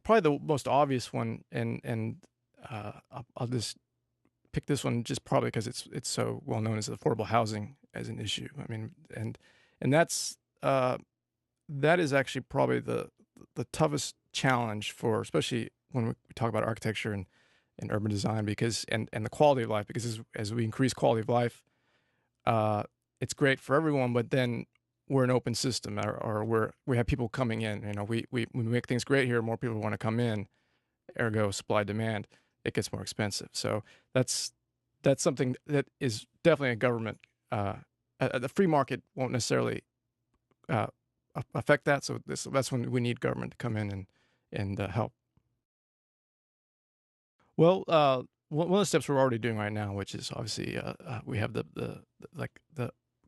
probably the most obvious one, I'll just pick this one just probably because it's so well known as affordable housing as an issue. I mean, and that is actually probably the toughest challenge for, especially when we talk about architecture and urban design, because and the quality of life, because as we increase quality of life, uh, it's great for everyone, but then we're an open system, or we have people coming in. You know, we make things great here, more people want to come in, ergo supply demand, it gets more expensive. So that's something that is definitely a government. The free market won't necessarily uh, affect that. So that's when we need government to come in and help. Well, one of the steps we're already doing right now, which is obviously we have the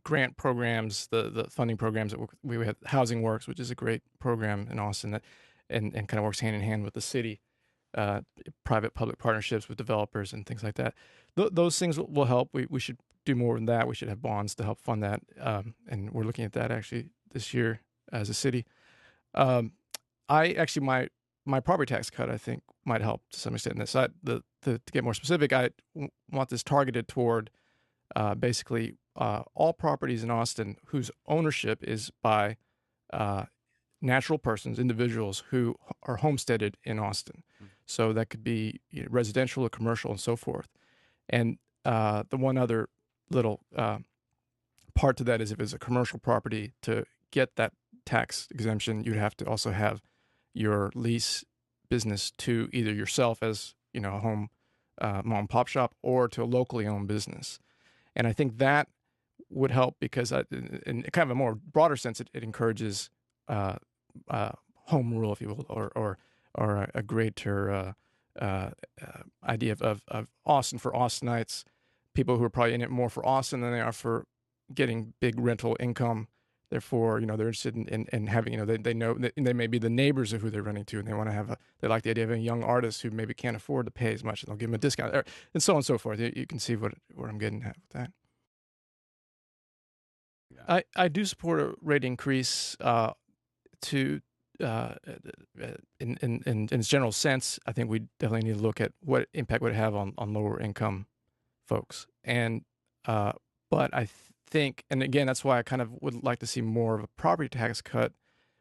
grant programs, the funding programs that we have. Housing Works, which is a great program in Austin that and kind of works hand in hand with the city, uh, private public partnerships with developers and things like that. Those things will help. We should do more than that. We should have bonds to help fund that, and we're looking at that actually this year as a city. Um, I actually my property tax cut, I think, might help to some extent in this. To get more specific, want this targeted toward basically all properties in Austin whose ownership is by uh, natural persons, individuals who are homesteaded in Austin. So that could be, residential or commercial and so forth. And the one other little part to that is if it's a commercial property, to get that tax exemption, you'd have to also have your lease business to either yourself as, a home mom and pop shop, or to a locally owned business. And I think that would help because in kind of a more broader sense, it encourages uh, home rule, if you will, or a greater idea of Austin for Austinites, people who are probably in it more for Austin than they are for getting big rental income. Therefore, they're interested in having, they know that they may be the neighbors of who they're renting to, and they want to they like the idea of a young artist who maybe can't afford to pay as much, and they'll give them a discount, and so on and so forth. You can see where I'm getting at with that. Yeah. I do support a rate increase to uh, in its general sense. I think we definitely need to look at what impact would it have on lower income folks. And but I think, and again, that's why I kind of would like to see more of a property tax cut,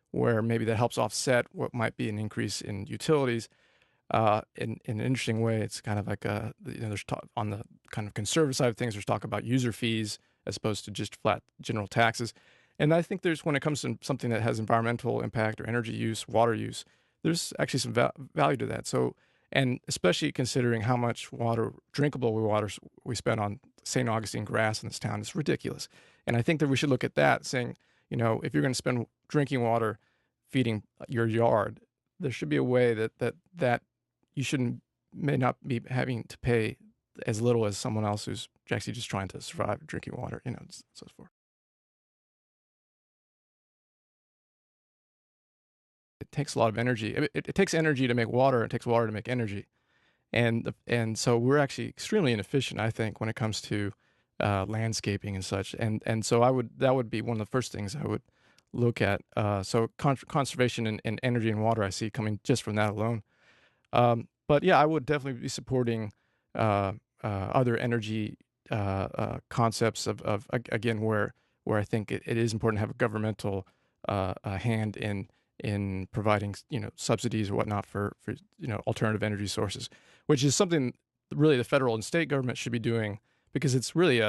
where maybe that helps offset what might be an increase in utilities. In an interesting way, it's kind of like there's talk on the kind of conservative side of things. There's talk about user fees as opposed to just flat general taxes. And I think there's, when it comes to something that has environmental impact or energy use, water use, there's actually some value to that. So, and especially considering how much drinkable water we spend on St. Augustine grass in this town, it's ridiculous. And I think that we should look at that, saying, if you're going to spend drinking water feeding your yard, there should be a way that you may not be having to pay as little as someone else who's actually just trying to survive drinking water, so forth. It takes a lot of energy. It takes energy to make water. It takes water to make energy, and so we're actually extremely inefficient, I think, when it comes to landscaping and such. And so that would be one of the first things I would look at. So conservation and energy and water, I see coming just from that alone. But yeah, I would definitely be supporting other energy concepts again, where I think it is important to have a governmental hand in providing, subsidies or whatnot for alternative energy sources, which is something really the federal and state government should be doing, because it's really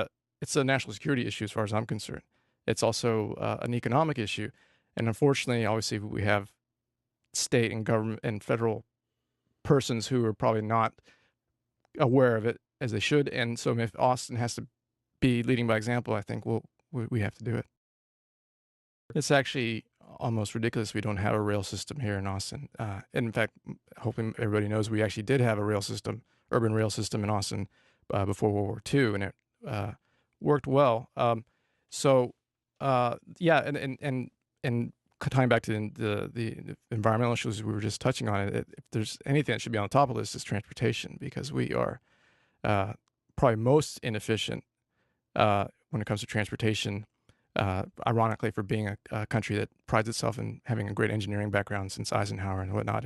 it's a national security issue as far as I'm concerned. It's also an economic issue, and unfortunately, obviously, we have state and government and federal persons who are probably not aware of it as they should. And so if Austin has to be leading by example, I think we have to do it. It's actually almost ridiculous we don't have a rail system here in Austin. And in fact, hoping everybody knows, we actually did have a urban rail system in Austin before World War II, and it worked well. Yeah, and tying back to the environmental issues we were just touching on, if there's anything that should be on the top of the list, is transportation, because we are probably most inefficient when it comes to transportation. Ironically, for being a country that prides itself in having a great engineering background since Eisenhower and whatnot,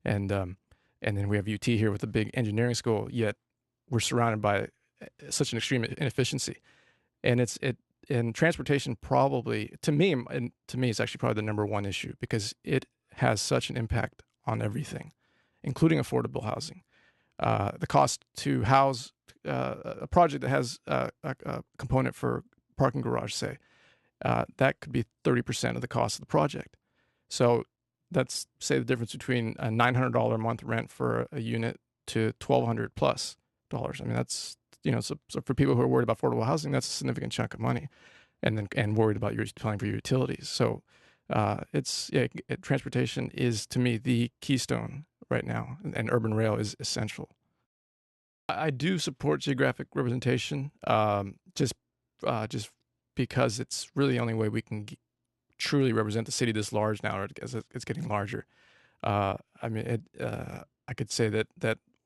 and and then we have UT here with a big engineering school. Yet we're surrounded by such an extreme inefficiency, and and transportation probably to me it's actually probably the number one issue because it has such an impact on everything, including affordable housing. The cost to house a project that has a component for parking garage, say, that could be 30% of the cost of the project. So that's say the difference between a $900 a month rent for a unit to $1,200 plus dollars. I mean, that's so for people who are worried about affordable housing, that's a significant chunk of money, and worried about your paying for your utilities. So transportation is to me the keystone right now, and urban rail is essential. I do support geographic representation, just because it's really the only way we can truly represent the city this large now, as it's getting larger. I mean, I could say that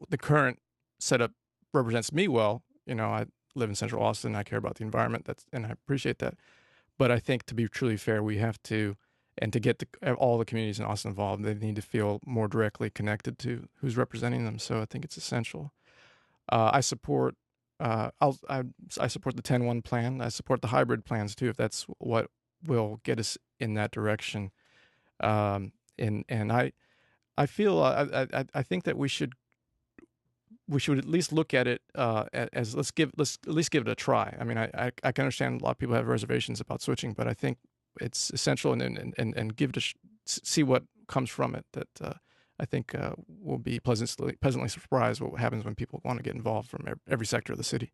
the current setup represents me well. I live in Central Austin. I care about the environment. And I appreciate that. But I think to be truly fair, we have to, and to get all the communities in Austin involved, they need to feel more directly connected to who's representing them. So I think it's essential. I support. I support the 10-1 plan. I support the hybrid plans too, if that's what will get us in that direction. And I feel I think that we should at least look at it as let's at least give it a try. I mean, I can understand a lot of people have reservations about switching, but I think it's essential and give it see what comes from it. That I think we'll be pleasantly surprised what happens when people want to get involved from every sector of the city.